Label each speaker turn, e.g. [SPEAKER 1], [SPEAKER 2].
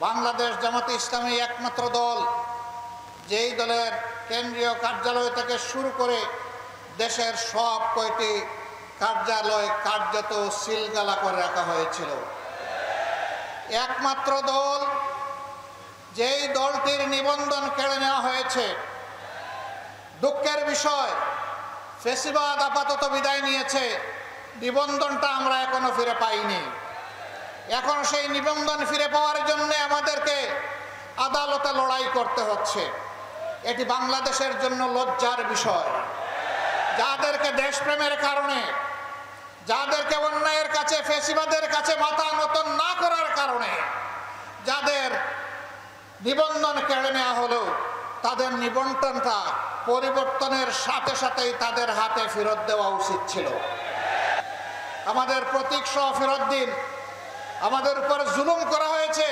[SPEAKER 1] বাংলাদেশ জামাতে ইসলামী একমাত্র দল যেই দলের কেন্দ্রীয় কার্যালয় থেকে শুরু করে দেশের সব কয়টি কার্যালয় কার্যত সিলগালা করে রাখা হয়েছিল। একমাত্র দল যেই দলটির নিবন্ধন কেড়ে নেওয়া হয়েছে। দুঃখের বিষয়, ফ্যাসিবাদ আপাতত বিদায় নিয়েছে, নিবন্ধনটা আমরা এখনো ফিরে পাইনি। এখন সেই নিবন্ধন ফিরে পাওয়ার জন্য আমাদেরকে আদালতে লড়াই করতে হচ্ছে। এটি বাংলাদেশের জন্য লজ্জার বিষয়। যাদেরকে দেশপ্রেমের কারণে, যাদেরকে অন্যায়ের কাছে, ফ্যাসিবাদের কাছে মাথা নত না করার কারণে যাদের নিবন্ধন কেড়ে নেওয়া হলো, তাদের নিবন্ধনটা পরিবর্তনের সাথে সাথেই তাদের হাতে ফেরত দেওয়া উচিত ছিল। আমাদের প্রতীক সহ ফেরত দিন। আমাদের উপর জুলুম করা হয়েছে,